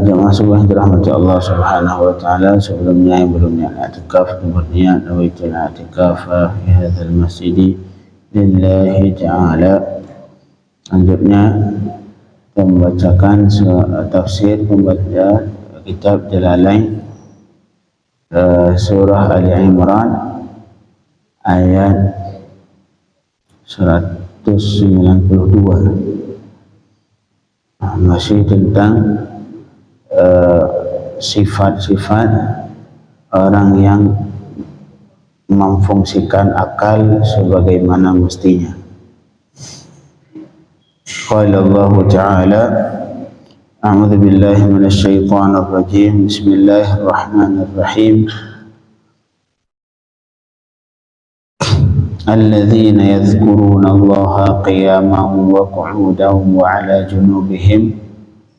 Jemaah subuh yang dirahmati Allah Subhanahu wa taala, sebelumnya yang belum i'tikaf berniat nawaitul i'tikaf fi hadzal masjid lillahi ta'ala. Selanjutnya kita membacakan tafsir pembaca kitab Jalalain surah Ali Imran ayat 192. Masih tentang sifat-sifat orang yang memfungsikan akal sebagaimana mestinya. Qala Allah Ta'ala, a'udzu billahi minasy syaithanir rajim. Bismillahirrahmanirrahim. الذين يذكرون الله قياما وقعودا وعلى جنوبهم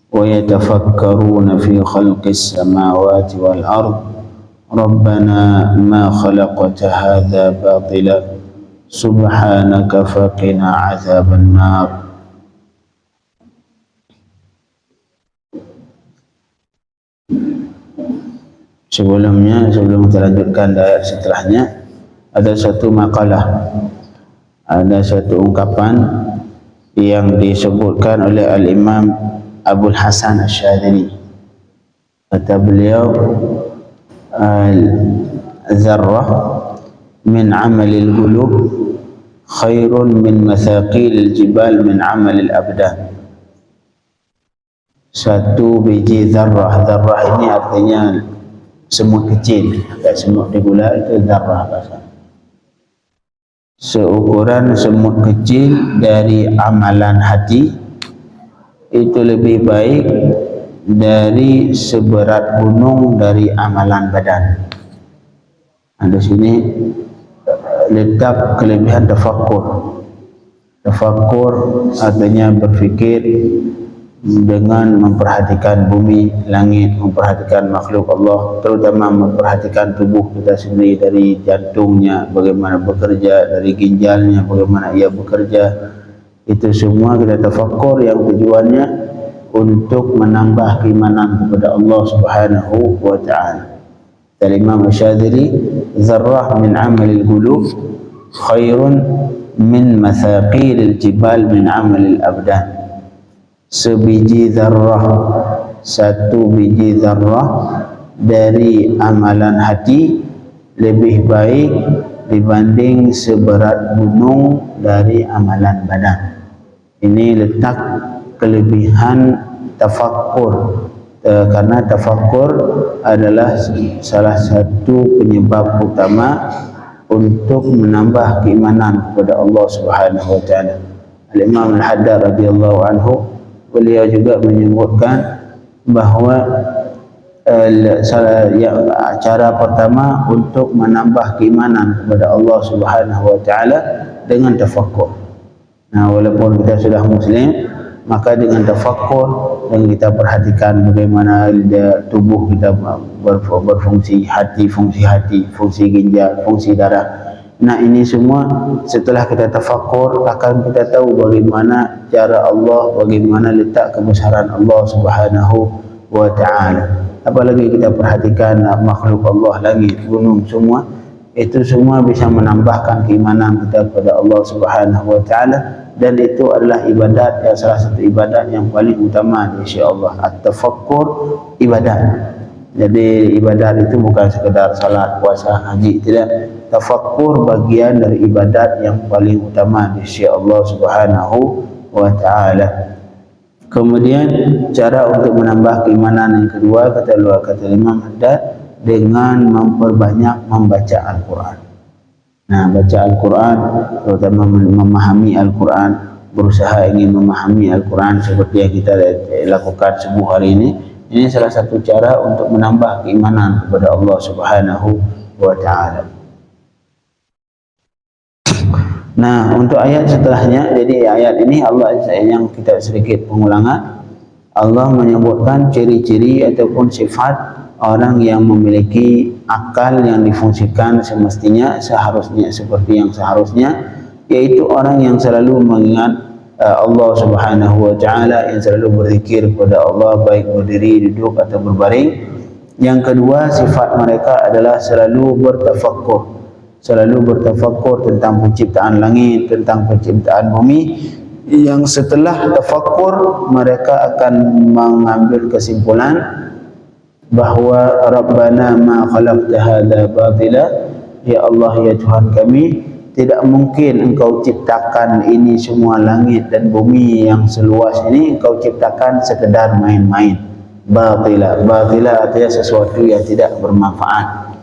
ويتفكرون في خلق السماوات والأرض ربنا ما خلقت هذا باطلا سبحانك فقنا عذاب النار. Sebelum kita lanjutkan ayat setelahnya, ada satu makalah, ada satu ungkapan yang disebutkan oleh Al-Imam Abul Hasan Asy-Syadzili. Kata beliau, zarrah min amalil qulub khairun min mathaqil jibal min amalil abdan. Satu biji zarrah, zarrah ini artinya semut kecil, semut di gula itu zarrah bahasa. Seukuran semut kecil dari amalan hati itu lebih baik dari seberat gunung dari amalan badan. Di sini letak kelebihan tafakkur. Tafakkur artinya berfikir dengan memperhatikan bumi, langit, memperhatikan makhluk Allah, terutama memperhatikan tubuh kita sendiri, dari jantungnya bagaimana bekerja, dari ginjalnya bagaimana ia bekerja. Itu semua kita tafakkur yang tujuannya untuk menambah keimanan kepada Allah Subhanahu wa ta'ala. Dari Imam Asy-Syadzili, zarrah min amalil qulub khairun min mathaqilil jibal min amalil abdan. Sebiji zarrah, satu biji zarrah dari amalan hati lebih baik dibanding seberat gunung dari amalan badan. Ini letak kelebihan tafakkur, karena tafakkur adalah salah satu penyebab utama untuk menambah keimanan kepada Allah Subhanahu wa taala. Al-Imam Al-Haddad radhiyallahu anhu, beliau juga menyebutkan bahawa cara pertama untuk menambah keimanan kepada Allah Subhanahu wa taala dengan tafakkur. Nah, walaupun kita sudah muslim, maka dengan tafakkur dan kita perhatikan bagaimana tubuh kita berfungsi, fungsi ginjal, fungsi darah. Nah, ini semua setelah kita tafakkur akan kita tahu bagaimana cara Allah, bagaimana letak kebesaran Allah Subhanahu wa ta'ala. Apalagi kita perhatikan makhluk Allah, langit, gunung, semua itu semua bisa menambahkan keimanan kita kepada Allah Subhanahu wa ta'ala, dan itu adalah ibadat, salah satu ibadat yang paling utama di sisi Allah. At-tafakkur ibadat. Jadi ibadat itu bukan sekedar salat, puasa, haji, tidak. Tafakkur bagian dari ibadat yang paling utama di sisi Allah Subhanahu wa ta'ala. Kemudian cara untuk menambah keimanan yang kedua, kata Imam Haddad, dengan memperbanyak membaca Al-Quran. Nah, baca Al-Quran, terutama memahami Al-Quran, berusaha ingin memahami Al-Quran seperti yang kita lakukan subuh hari ini salah satu cara untuk menambah keimanan kepada Allah Subhanahu wa ta'ala. Nah, untuk ayat setelahnya, jadi ayat ini Allah, yang kita sedikit pengulangan, Allah menyebutkan ciri-ciri ataupun sifat orang yang memiliki akal yang difungsikan semestinya, seharusnya, seperti yang seharusnya, yaitu orang yang selalu mengingat Allah Subhanahu wa taala, yang selalu berzikir kepada Allah baik berdiri, duduk atau berbaring. Yang kedua, sifat mereka adalah selalu bertafakkur tentang penciptaan langit, tentang penciptaan bumi, yang setelah tafakkur mereka akan mengambil kesimpulan bahawa Rabbana ma khalaqta hadza batila, ya Allah, ya Tuhan kami, tidak mungkin engkau ciptakan ini semua langit dan bumi yang seluas ini, engkau ciptakan sekedar main-main. Batila artinya sesuatu yang tidak bermanfaat.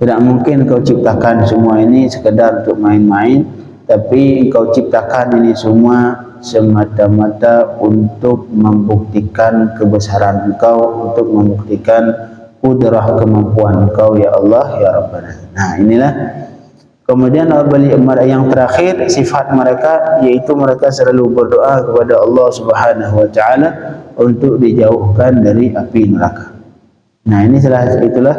Tidak mungkin engkau ciptakan semua ini sekedar untuk main-main, tapi engkau ciptakan ini semua semata-mata untuk membuktikan kebesaran engkau, untuk membuktikan kudrah kemampuan engkau, ya Allah, ya Rabbana. Nah, inilah. Kemudian yang terakhir, sifat mereka yaitu mereka selalu berdoa kepada Allah Subhanahu wa taala untuk dijauhkan dari api neraka. Nah, itulah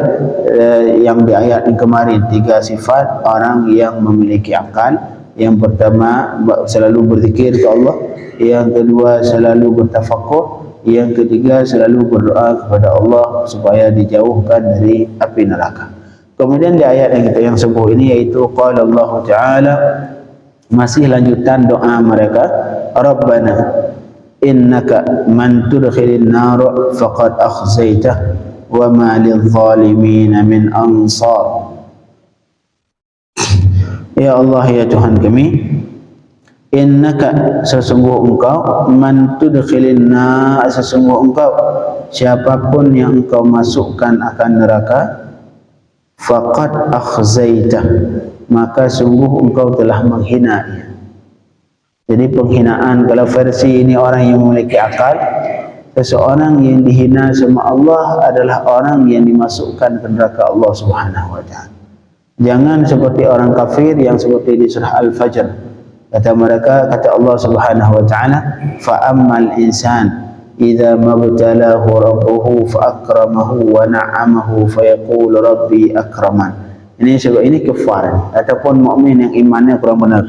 yang di ayat yang kemarin, 3 sifat orang yang memiliki akal. Yang pertama, selalu berzikir ke Allah. Yang kedua, selalu bertafakkur. Yang ketiga, selalu berdoa kepada Allah supaya dijauhkan dari api neraka. Kemudian di ayat yang kita yang sebut ini, yaitu qala Allah Ta'ala, masih lanjutan doa mereka, Rabbana innaka man tudkhilin nar faqad akhzaitah wa ma lidh-dhalimin min ansar. Ya Allah, ya Tuhan kami, innaka, sesungguh engkau, man tudkhilin nar, sesungguh engkau, siapapun yang engkau masukkan akan neraka, faqad akhzaitah, maka sungguh engkau telah menghina-Nya. Jadi penghinaan, kalau versi ini orang yang memiliki akal, seseorang yang dihina sama Allah adalah orang yang dimasukkan ke neraka Allah Subhanahu wa taala. Jangan seperti orang kafir yang seperti di surah Al-Fajr. Kata Allah Subhanahu wa taala, fa ammal insan idza mabtalahu rabbuhu fa akramahu wa na'amahu fa yaqulu rabbi akraman. Ini kafir ataupun mukmin yang imannya kurang benar.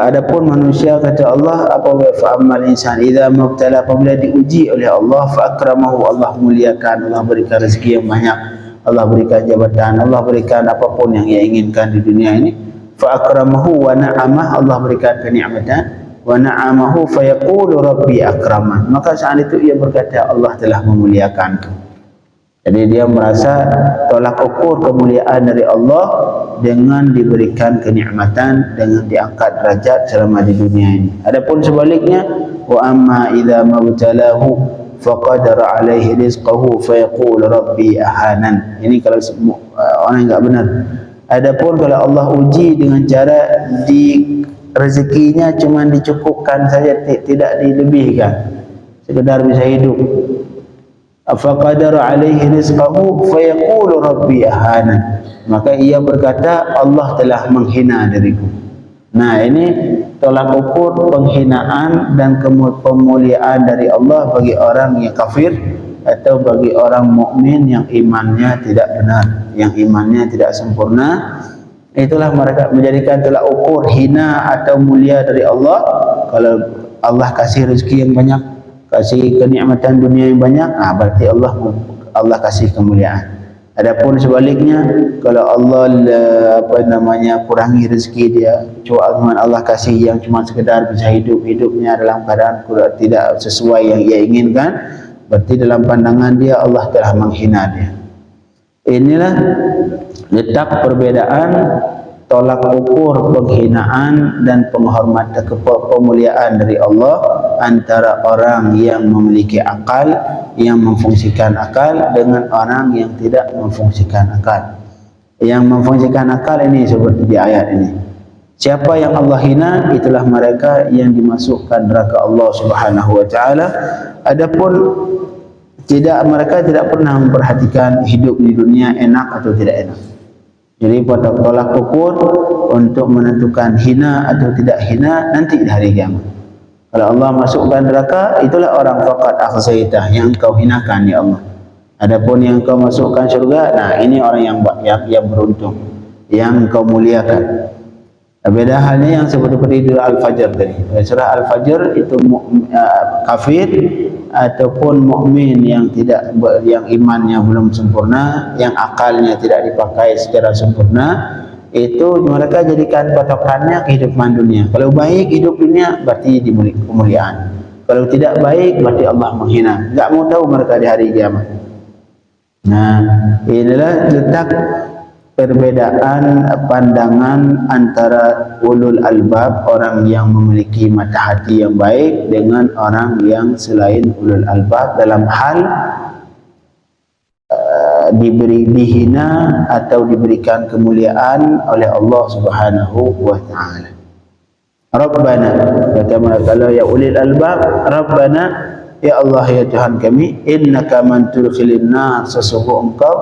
Adapun manusia, kata Allah, apabila fa ammal insan idza mabtala, apabila diuji oleh Allah, fa akramahu, Allah muliakan, Allah berikan rezeki yang banyak, Allah berikan jabatan, Allah berikan apapun yang ia inginkan di dunia ini. Fa akramahu wa na'amah, Allah berikan kenikmatan, wa na'amahu fa yaqulu rabbi akraman, maka saat itu ia berkata Allah telah memuliakanku. Jadi dia merasa tolak ukur kemuliaan dari Allah dengan diberikan kenikmatan, dengan diangkat derajat selama di dunia ini. Adapun sebaliknya, wa amma idza mabtalahu faqadara alaihi rizqahu fa yaqulu rabbi ahanan. Ini kalau orang enggak benar. Adapun kalau Allah uji dengan cara rezekinya cuma dicukupkan saja, tidak dilebihkan, sekedar bisa hidup, faqadara alaihi rizqahu fa yaqulu rabbi ahana, maka ia berkata Allah telah menghina diriku. Nah, ini tolak ukur penghinaan dan pemuliaan dari Allah bagi orang yang kafir atau bagi orang mukmin yang imannya tidak benar, yang imannya tidak sempurna. Itulah mereka menjadikan tolak ukur hina atau mulia dari Allah. Kalau Allah kasih rezeki yang banyak, kasih kenikmatan dunia yang banyak, berarti Allah kasih kemuliaan. Adapun sebaliknya, kalau Allah kurangi rezeki dia, cuma Allah kasih yang cuma sekedar bisa hidupnya dalam keadaan tidak sesuai yang ia inginkan, berarti dalam pandangan dia Allah telah menghina dia. Inilah letak perbedaan tolak ukur penghinaan dan penghormatan pemuliaan dari Allah antara orang yang memiliki akal, yang memfungsikan akal, dengan orang yang tidak memfungsikan akal. Yang memfungsikan akal ini seperti di ayat ini, siapa yang Allah hina, itulah mereka yang dimasukkan neraka Allah Subhanahu wa taala. Adapun mereka tidak pernah memperhatikan hidup di dunia enak atau tidak enak. Jadi pada tolak ukur untuk menentukan hina atau tidak hina nanti di hari kiamat. Kalau Allah masukkan neraka, itulah orang faqad akhzaitah, yang engkau hinakan ya Allah. Adapun yang engkau masukkan surga, nah ini orang yang beruntung, yang engkau muliakan. Beda halnya yang seperti di Al-Fajr tadi. Surah Al-Fajr itu kafir ataupun mukmin yang tidak, yang imannya belum sempurna, yang akalnya tidak dipakai secara sempurna, itu mereka jadikan patokannya kehidupan dunia. Kalau baik hidup dunia berarti diberi kemuliaan. Kalau tidak baik berarti Allah menghina. Enggak mau tahu mereka di hari kiamat. Nah, inilah letak perbedaan pandangan antara ulul albab, orang yang memiliki mata hati yang baik, dengan orang yang selain ulul albab dalam hal dihina atau diberikan kemuliaan oleh Allah Subhanahu wa taala. Rabbana, kata kalau ya ulil albab, Rabbana, ya Allah ya Tuhan kami, innaka man tudkhilin nar, sesungguhnya engkau,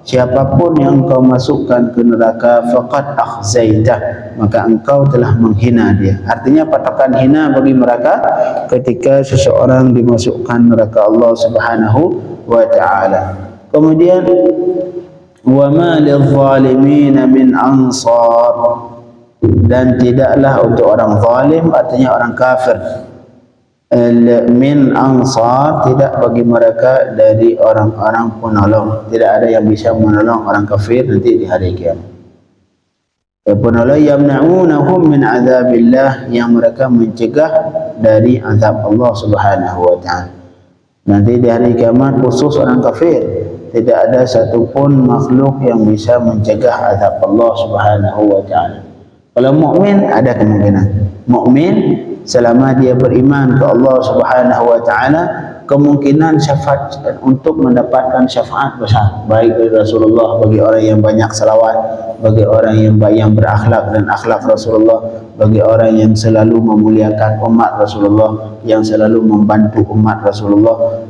siapapun yang engkau masukkan ke neraka, faqad akhzaitah, maka engkau telah menghina dia. Artinya patokan hina bagi mereka ketika seseorang dimasukkan neraka Allah Subhanahu wa taala. Kemudian wa ma lidh-dhalimin min ansar, dan tidaklah untuk orang zalim, artinya orang kafir, min ansar, tidak bagi mereka dari orang-orang penolong. Tidak ada yang bisa menolong orang kafir nanti di hari kiamat. Penolong yamna'unahum min azabillah, yang mereka mencegah dari azab Allah Subhanahu wa taala. Nanti di hari kiamat khusus orang kafir, tidak ada satupun makhluk yang bisa mencegah azab Allah Subhanahu wa taala. Kalau mukmin ada kemungkinan. Mukmin selama dia beriman ke Allah Subhanahu wa taala, kemungkinan syafaat untuk mendapatkan syafaat besar, baik dari Rasulullah, bagi orang yang banyak salawat, bagi orang yang berakhlak dan akhlak Rasulullah, bagi orang yang selalu memuliakan umat Rasulullah, yang selalu membantu umat Rasulullah,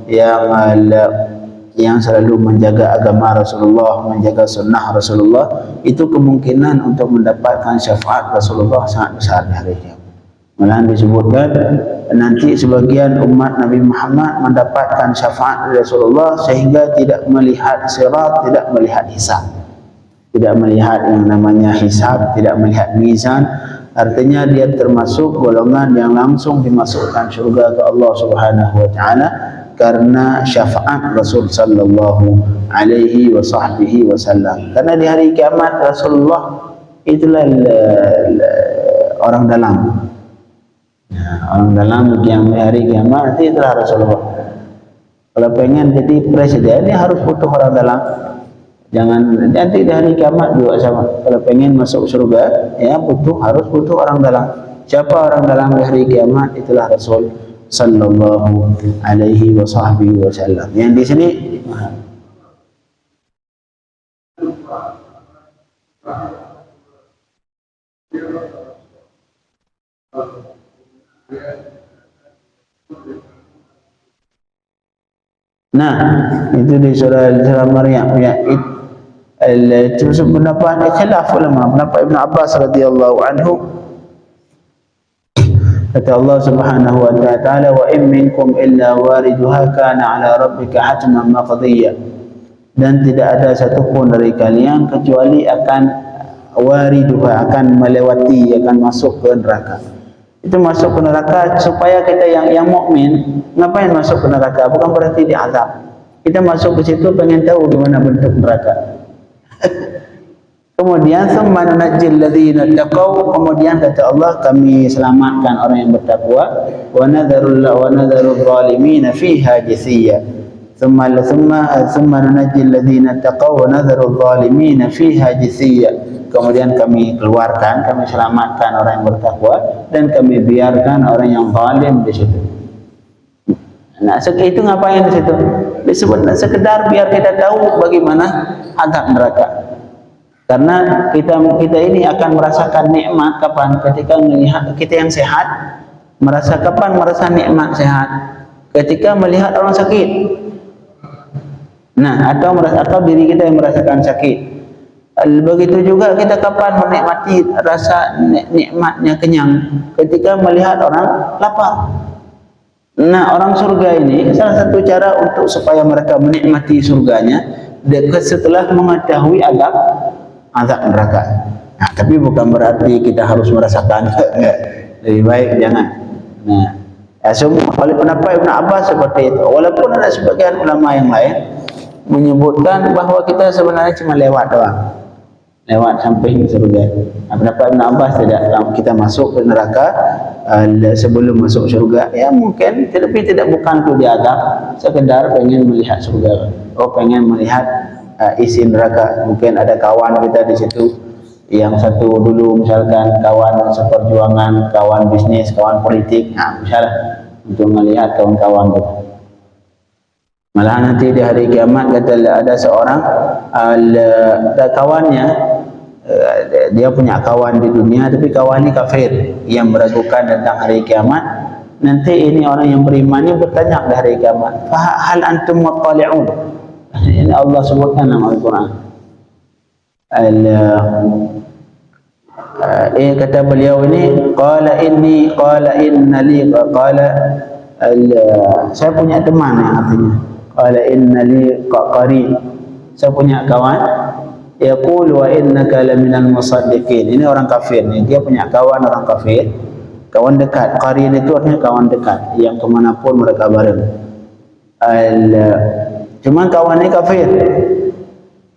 yang selalu menjaga agama Rasulullah, menjaga sunnah Rasulullah, itu kemungkinan untuk mendapatkan syafaat Rasulullah sangat besar di hari kiamat. Malahan disebutkan nanti sebagian umat Nabi Muhammad mendapatkan syafaat dari Rasulullah sehingga tidak melihat sirat, tidak melihat hisab, tidak melihat yang namanya hisab, tidak melihat mizan. Artinya dia termasuk golongan yang langsung dimasukkan surga ke Allah Subhanahu wa taala karena syafaat Rasul sallallahu alaihi wasallam. Karena di hari kiamat Rasulullah itulah orang dalam. Orang dalam yang hari kiamat nanti itulah Rasulullah. Kalau pengen jadi presiden, ini harus butuh orang dalam. Jangan nanti di hari kiamat juga sama. Kalau pengen masuk surga, ya harus butuh orang dalam. Siapa orang dalam di hari kiamat? Itulah Rasul sallallahu alaihi wasallam. Yang di sini itu di surah Maryam ya. Itu pendapat khilaf ulama. Pendapat Ibn Abbas radhiyallahu anhu, kata Allah Subhanahu wa ta'ala, wa in minkum illa wariduha kana ala rabbika hatman maqdiyya, dan tidak ada satupun dari kalian kecuali akan wariduha, akan melewati, akan masuk ke neraka. Itu masuk ke neraka supaya kita yang mukmin, ngapain masuk ke neraka? Bukan berarti diazab. Kita masuk ke situ pengen tahu gimana bentuk neraka. Kemudian thumma nunajjil ladzina taqaw, kemudian kata Allah, kami selamatkan orang yang bertakwa, wa nadharul zalimin fiha jithiya. Thumma nunajjil ladzina taqaw wa nadharul zalimin fiha jithiya. Kemudian kami keluarkan, kami selamatkan orang yang bertakwa, dan kami biarkan orang yang zalim di situ. Nah, itu ngapain di situ? Disebut sekedar biar kita tahu bagaimana azab neraka. Karena kita ini akan merasakan nikmat kapan? Ketika melihat kita yang sehat, kapan merasa nikmat sehat? Ketika melihat orang sakit. Nah, atau diri kita yang merasakan sakit. Begitu juga kita kapan menikmati rasa nikmatnya kenyang? Ketika melihat orang lapar. Nah, orang surga ini salah satu cara untuk supaya mereka menikmati surganya setelah mengetahui azab neraka. Nah, tapi bukan berarti kita harus merasakan. Lebih baik jangan. Nah, semua oleh pendapat Ibn Abbas seperti itu. Walaupun ada sebagian ulama yang lain menyebutkan bahawa kita sebenarnya cuma lewat doang, lewat samping surga. Pendapat Ibn Abbas tidak kita masuk ke neraka sebelum masuk surga. Ya mungkin, tetapi tidak bukan itu diadab, sekedar pengen melihat surga. Pengen melihat isi neraka. Mungkin ada kawan kita di situ, yang satu dulu misalkan kawan seperjuangan, kawan bisnis, kawan politik. Nah, misalnya untuk melihat kawan-kawan kita. Malah nanti di hari kiamat kata ada seorang kawannya, dia punya kawan di dunia tapi kawan ini kafir yang meragukan tentang hari kiamat. Nanti ini orang yang beriman ini bertanya di hari kiamat, hal antum muttali'un. Ini Allah sebutkan dalam Al-Quran. Kata beliau ini, saya punya teman, yang artinya qala inna li qarin, saya punya kawan, yaqul wa innaka laminal musaddiqin. Ini orang kafir ni, dia punya kawan orang kafir, kawan dekat. Qarin itu artinya kawan dekat, yang kemanapun mereka bareng. Cuman kawan ini kafir.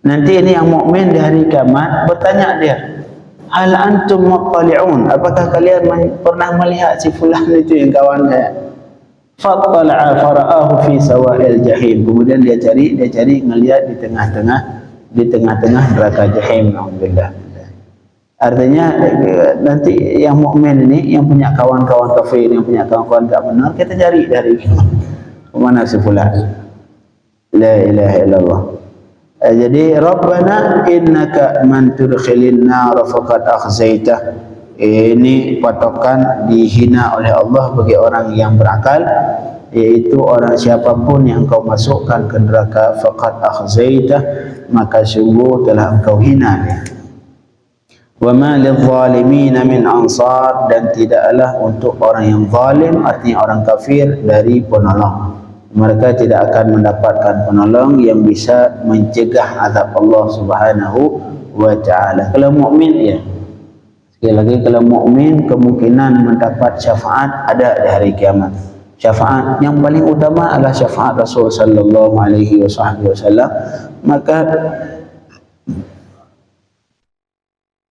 Nanti ini yang mukmin di hari kiamat bertanya dia, hal antum muttali'un, apakah kalian pernah melihat si fulan itu yang kawan saya? Fattala'a fara'ahu fi sawa'il jahim. Kemudian dia cari ngelihat di tengah-tengah neraka jahim. Alhamdulillah. Artinya nanti yang mukmin ini, yang punya kawan-kawan kafir, yang punya kawan-kawan tak benar, kita cari dari mana si fulan. La ilaha illallah. Jadi Rabbana innaka man tudkhilin nar faqad akhzaitah. Ini patokan dihina oleh Allah bagi orang yang berakal, yaitu orang siapapun yang kau masukkan ke neraka faqad akhzaitah, maka sungguh telah engkau hina dia. Wa ma lidh-dhalimin min ansar, dan tidaklah untuk orang yang zalim, artinya orang kafir, dari penolong. Mereka tidak akan mendapatkan penolong yang bisa mencegah azab Allah Subhanahu wa taala. Kalau mukmin, ya, sekali lagi, kalau mukmin kemungkinan mendapat syafaat ada di hari kiamat. Syafaat yang paling utama adalah syafaat Rasul sallallahu alaihi wasallam. Maka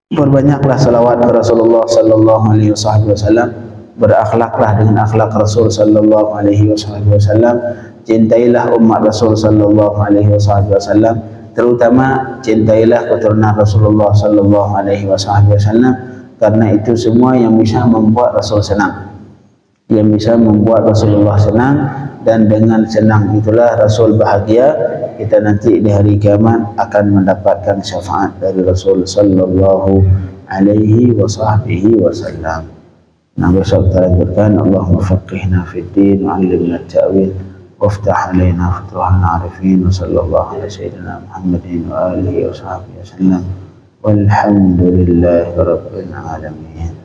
perbanyaklah salawat ke Rasulullah sallallahu alaihi wasallam, berakhlaklah dengan akhlak Rasul sallallahu alaihi wasallam, cintailah umat Rasul sallallahu alaihi wasallam, terutama cintailah keturunan Rasulullah sallallahu alaihi wasallam, karena itu semua yang bisa membuat Rasul senang, yang bisa membuat Rasulullah senang, dan dengan senang itulah Rasul bahagia. Kita nanti di hari kiamat akan mendapatkan syafaat dari Rasul sallallahu alaihi wasallam. Nah, besok kita lanjutkan. Allahumma faqihna fid din wa 'allimna at-ta'wil waftah 'alaina futuhal 'arifin wa sallallahu ala sayyidina Muhammadin wa alihi wa sahbihi wasallam walhamdulillahi rabbil alamin.